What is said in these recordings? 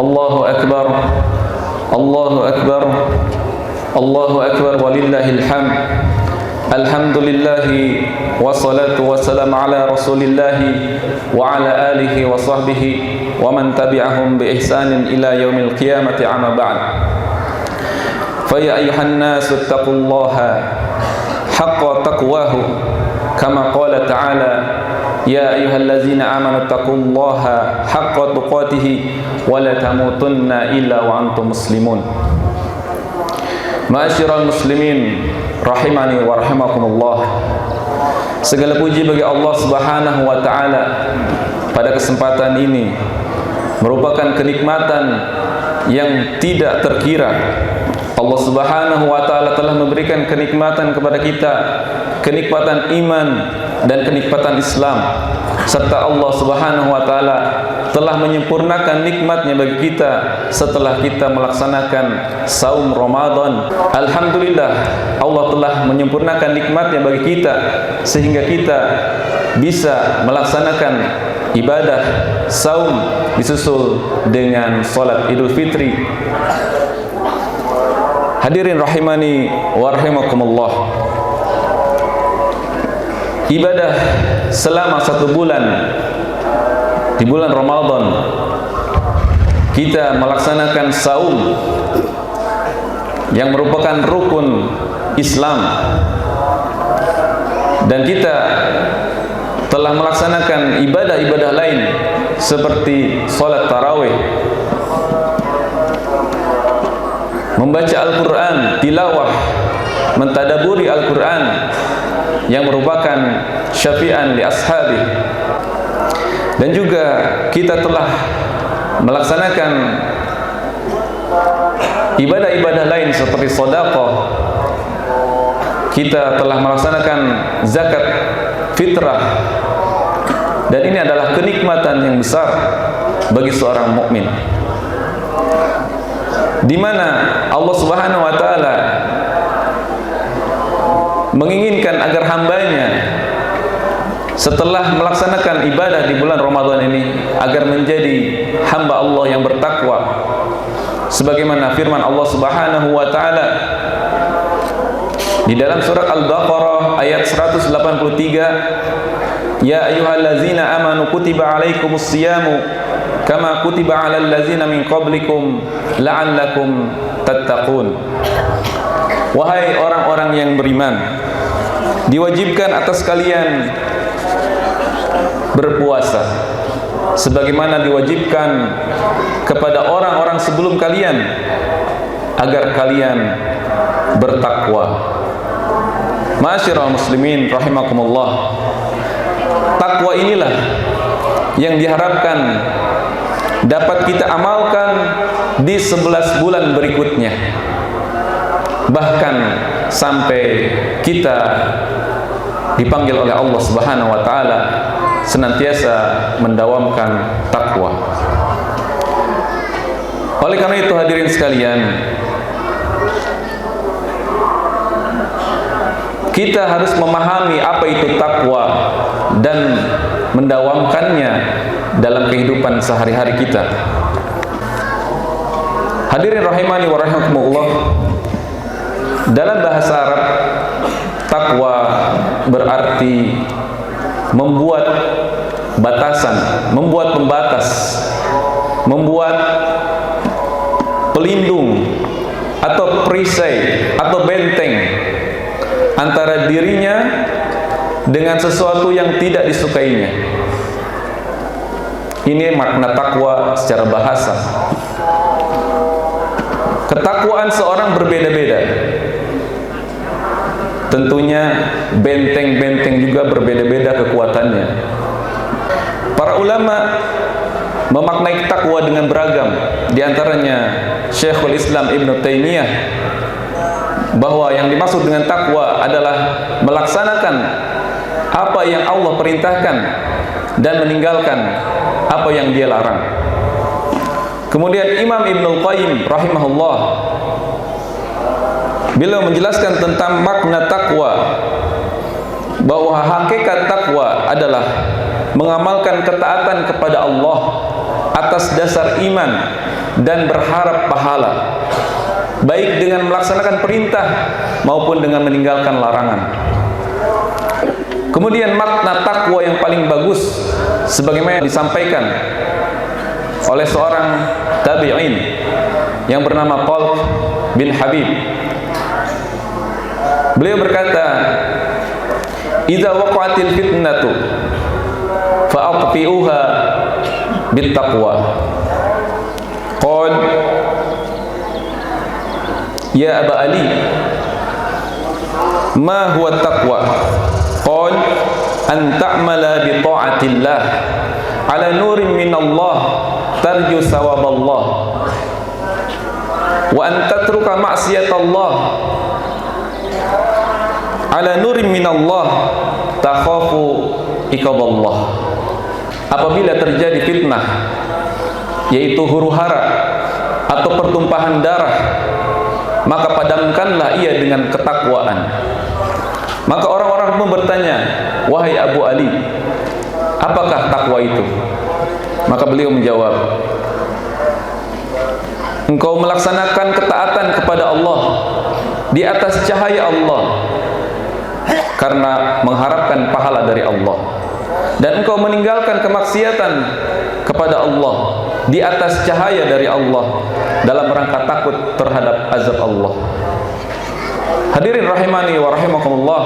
Allahu Akbar, Allahu Akbar, Allahu Akbar, walillahil hamd. Alhamdulillahi wassalatu wassalamu ala rasulillahi wa ala alihi wa sahbihi wa man tabi'ahum bi ihsanin ila yaumil qiyamati, amma ba'd. Fa ya ayyuhan nasu taqullaha haqqa taqwahu kama qala ta'ala ya ayyuhallazina amanu taqullaha haqqa tuqatih wa la tamutunna illa wa antum muslimun. Ma'asyiral muslimin rahimani wa rahimakumullah. Segala puji bagi Allah Subhanahu wa taala. Pada kesempatan ini merupakan kenikmatan yang tidak terkira. Allah Subhanahu wa taala telah memberikan kenikmatan kepada kita, kenikmatan iman dan kenikmatan Islam, serta Allah Subhanahu wa taala telah menyempurnakan nikmatnya bagi kita setelah kita melaksanakan saum Ramadan. Alhamdulillah, Allah telah menyempurnakan nikmatnya bagi kita sehingga kita bisa melaksanakan ibadah saum disusul dengan salat Idul Fitri. Hadirin rahimani wa rahimakumullah. Ibadah selama 1 bulan di bulan Ramadan, kita melaksanakan saum yang merupakan rukun Islam, dan kita telah melaksanakan ibadah-ibadah lain seperti salat tarawih, membaca Al-Quran, tilawah, mentadaburi Al-Quran yang merupakan syafi'an li ashabi. Dan juga kita telah melaksanakan ibadah-ibadah lain seperti sedekah. Kita telah melaksanakan zakat fitrah. Dan ini adalah kenikmatan yang besar bagi seorang mukmin, di mana Allah Subhanahu wa taala menginginkan agar hambanya setelah melaksanakan ibadah di bulan Ramadan ini agar menjadi hamba Allah yang bertakwa, sebagaimana firman Allah Subhanahu wa taala di dalam surat Al-Baqarah ayat 183, ya ayyuhallazina amanu kutiba alaikumus siyamu kama kutiba alal ladzina min qablikum la'allakum tattaqun. Wahai orang-orang yang beriman, diwajibkan atas kalian berpuasa sebagaimana diwajibkan kepada orang-orang sebelum kalian agar kalian bertakwa. Ma'asyiral muslimin rahimakumullah. Takwa inilah yang diharapkan dapat kita amalkan di 11 bulan berikutnya, bahkan sampai kita dipanggil oleh Allah Subhanahu wa taala senantiasa mendawamkan takwa. Oleh karena itu hadirin sekalian, kita harus memahami apa itu takwa dan mendawamkannya dalam kehidupan sehari-hari kita. Hadirin rahimani wa rahimakumullah. Dalam bahasa Arab, takwa berarti membuat batasan, membuat pembatas, membuat pelindung atau perisai atau benteng antara dirinya dengan sesuatu yang tidak disukainya. Ini makna takwa secara bahasa. Ketakwaan seorang berbeda-beda. Tentunya benteng-benteng juga berbeda-beda kekuatannya. Para ulama memaknai takwa dengan beragam. Di antaranya Syekhul Islam Ibn Taimiyah, bahwa yang dimaksud dengan takwa adalah melaksanakan apa yang Allah perintahkan dan meninggalkan apa yang Dia larang. Kemudian Imam Ibnul Qayyim rahimahullah, beliau menjelaskan tentang makna takwa, bahwa hakikat takwa adalah mengamalkan ketaatan kepada Allah atas dasar iman dan berharap pahala, baik dengan melaksanakan perintah maupun dengan meninggalkan larangan. Kemudian makna takwa yang paling bagus sebagaimana disampaikan oleh seorang tabi'in yang bernama Talq bin Habib. Beliau berkata, "Idza waqa'atil fitnatu fa'atfi'uha bittaqwa." Qal, "Ya Aba Ali, ma huwa taqwa?" Qal, "An ta'mala bi ta'atillah ala nurin min Allah tarju sawaballah wa an tatruka ma'siyatallah ala nurin min Allah takhafu iqaballah." Apabila terjadi fitnah, yaitu huru-hara atau pertumpahan darah, maka padamkanlah ia dengan ketakwaan. Maka orang-orang pun bertanya, "Wahai Abu Ali, apakah takwa itu?" Maka beliau menjawab, "Engkau melaksanakan ketaatan kepada Allah di atas cahaya Allah karena mengharapkan pahala dari Allah, dan engkau meninggalkan kemaksiatan kepada Allah di atas cahaya dari Allah dalam rangka takut terhadap azab Allah." Hadirin rahimani wa rahimakumullah,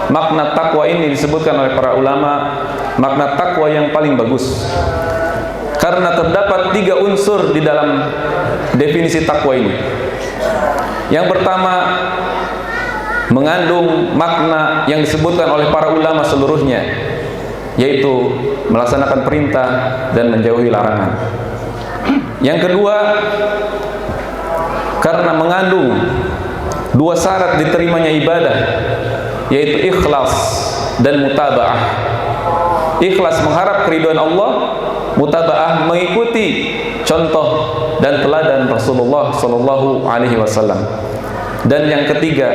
makna takwa ini disebutkan oleh para ulama makna takwa yang paling bagus, karena terdapat 3 unsur di dalam definisi takwa ini. Yang pertama, mengandung makna yang disebutkan oleh para ulama seluruhnya, yaitu melaksanakan perintah dan menjauhi larangan. Yang kedua, karena mengandung 2 syarat diterimanya ibadah, yaitu ikhlas dan mutaba'ah. Ikhlas mengharap keridhaan Allah, mutaba'ah mengikuti contoh dan teladan Rasulullah sallallahu alaihi wasallam. Dan yang ketiga,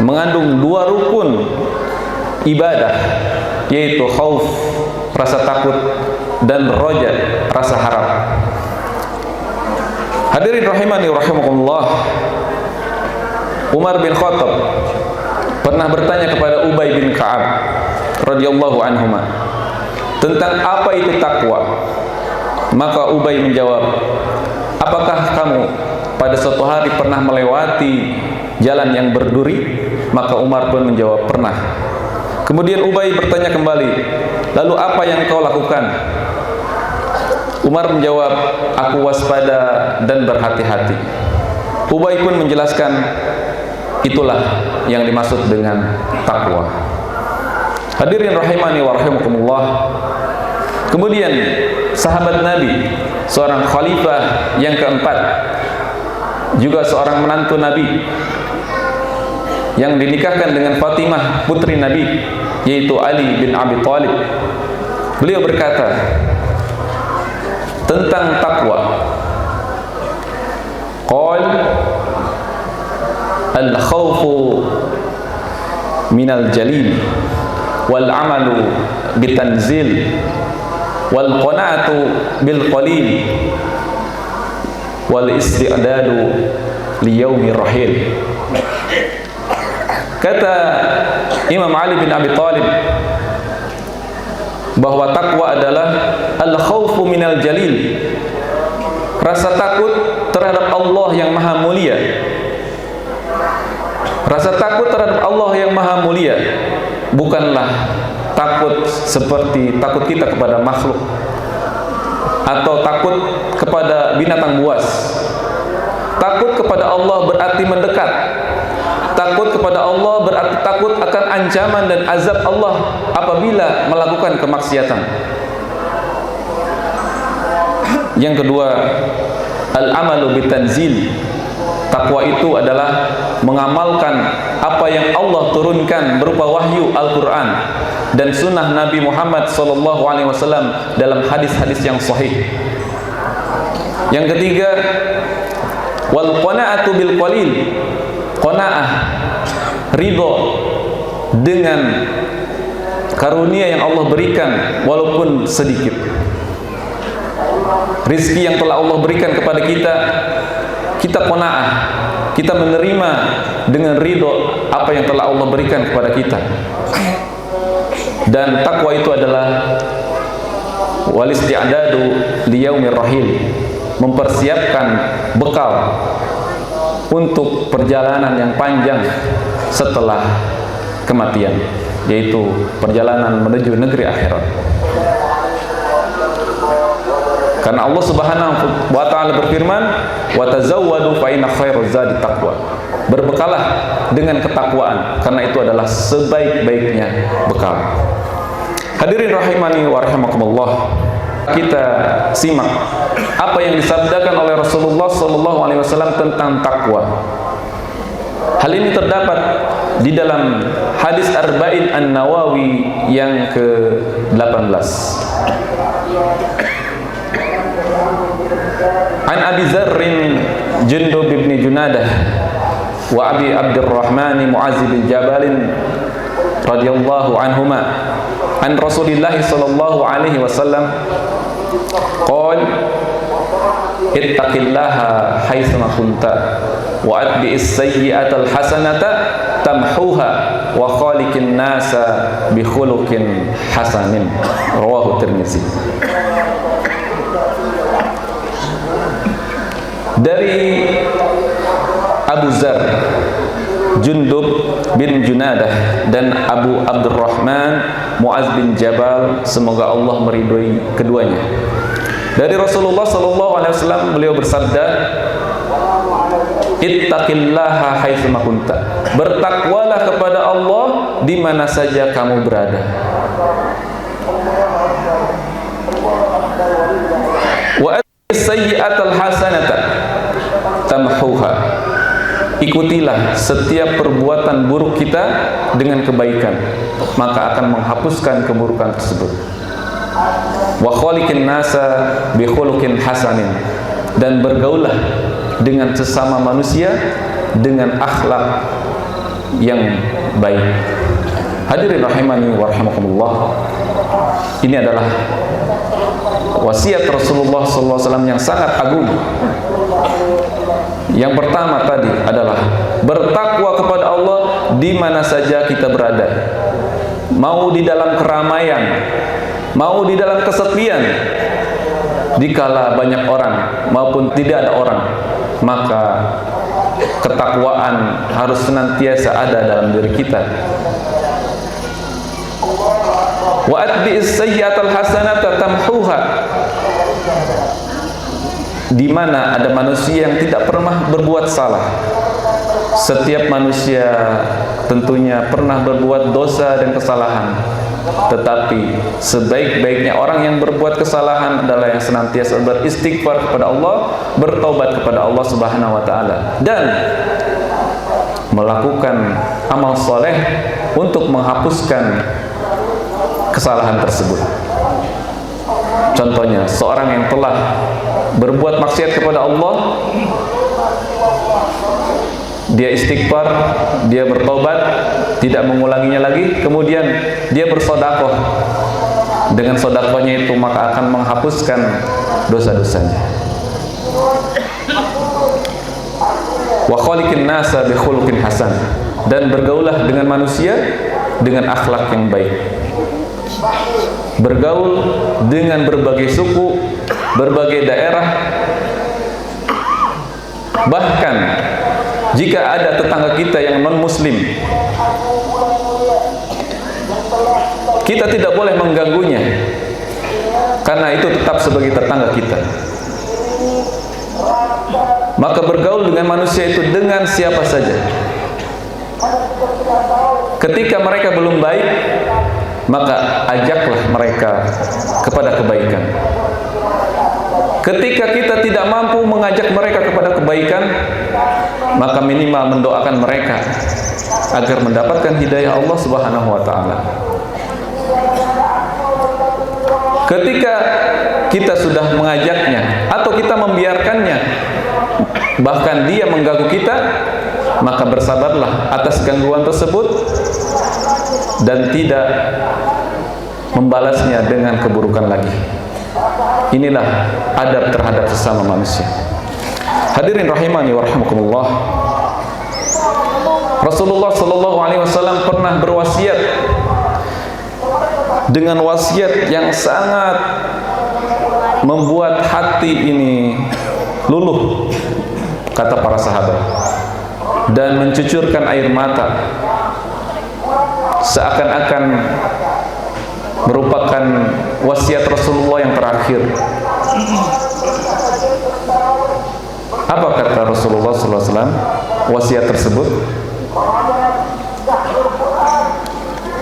mengandung 2 rukun ibadah, yaitu khauf, rasa takut, dan roja, rasa harap. Hadirin rahimani rahimakumullah, Umar bin Khattab pernah bertanya kepada Ubay bin Ka'ab radhiyallahu anhuma tentang apa itu takwa. Maka Ubay menjawab, "Apakah kamu pada suatu hari pernah melewati jalan yang berduri?" Maka Umar pun menjawab, "Pernah." Kemudian Ubay bertanya kembali, "Lalu apa yang kau lakukan?" Umar menjawab, "Aku waspada dan berhati-hati." Ubay pun menjelaskan, itulah yang dimaksud dengan takwa. Hadirin rahimani wa rahimakumullah. Kemudian sahabat Nabi, seorang khalifah yang keempat, juga seorang menantu Nabi yang dinikahkan dengan Fatimah putri Nabi, yaitu Ali bin Abi Thalib. Beliau berkata tentang takwa, qal al-khawfu minal jalil wal amalu bitanzil wal qana'atu bil qalil wal isti'dadu li yaumir rahil. Kata Imam Ali bin Abi Thalib bahwa takwa adalah al-khawfu minal jalil, rasa takut terhadap Allah yang maha mulia. Rasa takut terhadap Allah yang maha mulia bukanlah takut seperti takut kita kepada makhluk atau takut kepada binatang buas. Takut kepada Allah berarti mendekat. Takut kepada Allah berarti takut akan ancaman dan azab Allah apabila melakukan kemaksiatan. Yang kedua, al-amalu bitanzil. Takwa itu adalah mengamalkan apa yang Allah turunkan berupa wahyu Al-Quran dan sunnah Nabi Muhammad SAW dalam hadis-hadis yang sahih. Yang ketiga, wal qana'atu bil qalil. Qana'ah, ridho dengan karunia yang Allah berikan walaupun sedikit. rizki yang telah Allah berikan kepada kita, kita qanaah, kita menerima dengan ridho apa yang telah Allah berikan kepada kita. Dan takwa itu adalah wal isti'dadu li yaumir rahil, mempersiapkan bekal untuk perjalanan yang panjang setelah kematian, yaitu perjalanan menuju negeri akhirat. Karena Allah Subhanahu wa taala berfirman, "Wa tazawwadu fa inna khairaz zadi taqwa." Berbekalah dengan ketakwaan, karena itu adalah sebaik-baiknya bekal. Hadirin rahimani wa rahimakumullah, kita simak apa yang disabdakan oleh Rasulullah sallallahu alaihi wasallam tentang takwa. Hal ini terdapat di dalam hadis Arba'in An-Nawawi yang ke-18. An Abi Dzarrin Jundub bin Junadah wa Abi Abdurrahman Mu'adz bin Jabal radhiyallahu anhuma an Rasulillah sallallahu alaihi wasallam qala ittaqillaha haitsuma kunta wa atbi'is sayyi'atal hasanata tamhuha wa khaliqin nasa bi khuluqin hasanin. Rawahu Tirmizi. Dari Abu Dzar Jundub bin Junadah dan Abu Abdurrahman Mu'adz bin Jabal, semoga Allah meridhoi keduanya. Dari Rasulullah sallallahu alaihi wasallam, beliau bersabda, ittaqillaha haitsuma kunta. Bertakwalah kepada Allah di mana saja kamu berada. Wa sayyi'atal hasanata tamhuha. Ikutilah setiap perbuatan buruk kita dengan kebaikan, maka akan menghapuskan keburukan tersebut. Wa khaliqin nasa bi khuluqin hasanin. Dan bergaullah dengan sesama manusia dengan akhlak yang baik. Hadirin rahimani wa rahimakumullah, ini adalah wasiat Rasulullah SAW yang sangat agung. Yang pertama tadi adalah bertakwa kepada Allah di mana saja kita berada, mau di dalam keramaian, mau di dalam kesepian, dikala banyak orang maupun tidak ada orang, maka ketakwaan harus senantiasa ada dalam diri kita. Wa atbi'is sayyi'atal hasanata tamhuha. Di mana ada manusia yang tidak pernah berbuat salah. Setiap manusia tentunya pernah berbuat dosa dan kesalahan, tetapi sebaik-baiknya orang yang berbuat kesalahan adalah yang senantiasa beristighfar kepada Allah, bertaubat kepada Allah Subhanahu wa taala, dan melakukan amal soleh untuk menghapuskan kesalahan tersebut. Contohnya, seorang yang telah berbuat maksiat kepada Allah, dia istighfar, dia bertobat, tidak mengulanginya lagi, kemudian dia bersedekah. Dengan sedekahnya itu maka akan menghapuskan dosa-dosanya. Wa khaliqin nasa bi khuluqin hasan. Dan bergaulah dengan manusia dengan akhlak yang baik. Bergaul dengan berbagai suku, berbagai daerah, bahkan jika ada tetangga kita yang non-muslim, kita tidak boleh mengganggunya, karena itu tetap sebagai tetangga kita. Maka bergaul dengan manusia itu dengan siapa saja. Ketika mereka belum baik, maka ajaklah mereka kepada kebaikan. Ketika kita tidak mampu mengajak mereka kepada kebaikan, maka minimal mendoakan mereka agar mendapatkan hidayah Allah Subhanahu wa taala. Ketika kita sudah mengajaknya atau kita membiarkannya, bahkan dia mengganggu kita, maka bersabarlah atas gangguan tersebut dan tidak membalasnya dengan keburukan lagi. Inilah adab terhadap sesama manusia. Hadirin rahimani wa rahimakumullah. Rasulullah sallallahu alaihi wasallam pernah berwasiat dengan wasiat yang sangat membuat hati ini luluh, kata para sahabat, dan mencucurkan air mata, seakan-akan merupakan wasiat Rasulullah yang terakhir. Apa kata Rasulullah SAW wasiat tersebut?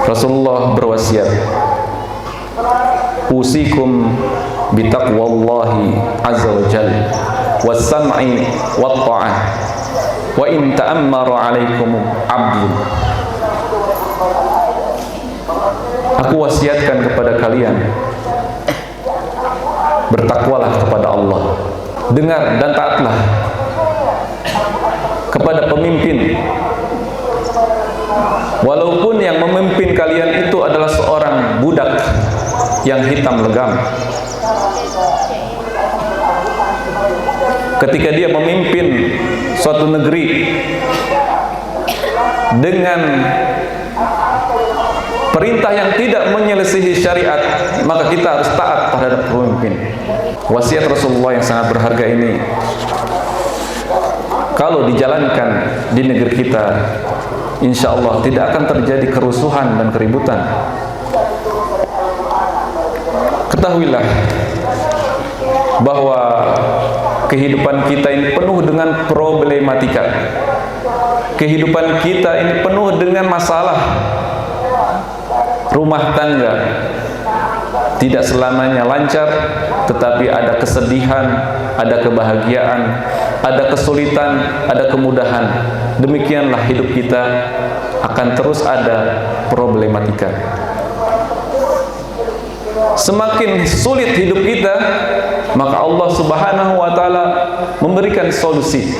Rasulullah berwasiat, usikum bitaqwallahi azza wa jalla was-sam'i wat-ta'ah wa in ta'ammara 'alaikum 'abdun. Aku wasiatkan kepada kalian, bertakwalah kepada Allah, dengar dan taatlah kepada pemimpin, walaupun yang memimpin kalian itu adalah seorang budak yang hitam legam. Ketika dia memimpin suatu negeri dengan perintah yang tidak menyelisihi syariat, maka kita harus taat terhadap pemimpin. Wasiat Rasulullah yang sangat berharga ini, kalau dijalankan di negeri kita, insya Allah tidak akan terjadi kerusuhan dan keributan. Ketahuilah bahwa kehidupan kita ini penuh dengan problematika. Kehidupan kita ini penuh dengan masalah. Rumah tangga tidak selamanya lancar, tetapi ada kesedihan, ada kebahagiaan, ada kesulitan, ada kemudahan. Demikianlah hidup kita, akan terus ada problematika. Semakin sulit hidup kita, maka Allah Subhanahu wa taala memberikan solusi.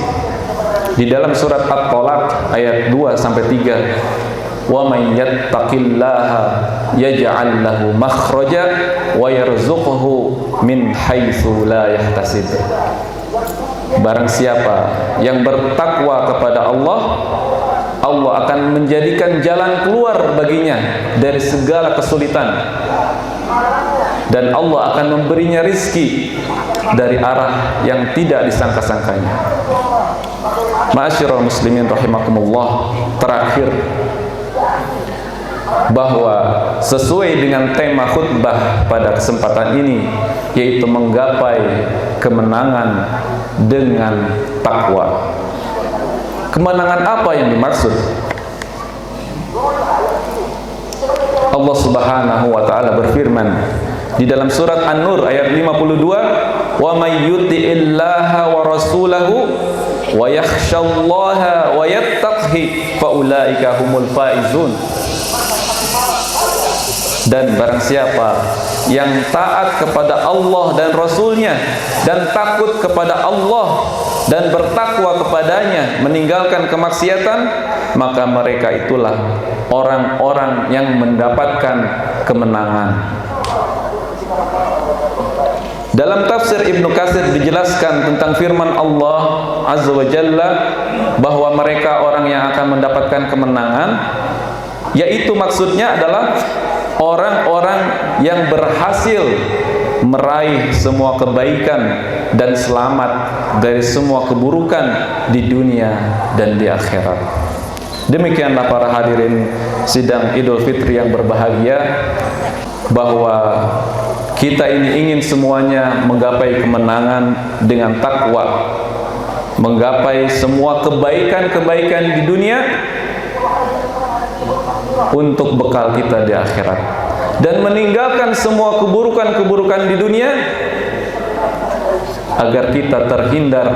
Di dalam surat At-Talaq ayat 2 sampai 3, wa may yattaqillaha yaj'al lahu makhraja wa yarzuqhu min haitsu la yahtasib. Barang siapa yang bertakwa kepada Allah, Allah akan menjadikan jalan keluar baginya dari segala kesulitan, dan Allah akan memberinya rizki dari arah yang tidak disangka-sangkanya. Ma'asyiral muslimin rahimakumullah, terakhir, bahwa sesuai dengan tema khutbah pada kesempatan ini, yaitu menggapai kemenangan dengan takwa. Kemenangan apa yang dimaksud? Allah Subhanahu wa taala berfirman di dalam surat An-Nur ayat 52, wa may yuti'illaha wa rasulahu wa yakhshallaha wa yattaqhi fa ulaika humul faizun. Dan barang siapa yang taat kepada Allah dan Rasulnya, dan takut kepada Allah dan bertakwa kepadanya, meninggalkan kemaksiatan, maka mereka itulah orang-orang yang mendapatkan kemenangan. Dalam tafsir Ibnu Katsir dijelaskan tentang firman Allah Azza wa Jalla bahwa mereka orang yang akan mendapatkan kemenangan, yaitu maksudnya adalah orang-orang yang berhasil meraih semua kebaikan dan selamat dari semua keburukan di dunia dan di akhirat. Demikianlah para hadirin sidang Idul Fitri yang berbahagia, bahwa kita ini ingin semuanya menggapai kemenangan dengan takwa, menggapai semua kebaikan-kebaikan di dunia untuk bekal kita di akhirat, dan meninggalkan semua keburukan-keburukan di dunia agar kita terhindar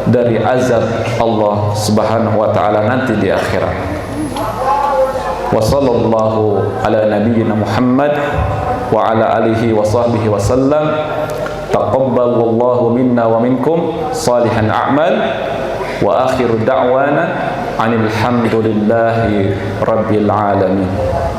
dari azab Allah Subhanahu wa taala nanti di akhirat. Wa sallallahu ala nabiyyina Muhammad wa ala alihi wa sahbihi wa sallam. Taqabbalallahu minna wa minkum salihan a'mal, wa akhiru da'wana anil hamdulillahi rabbil alamin.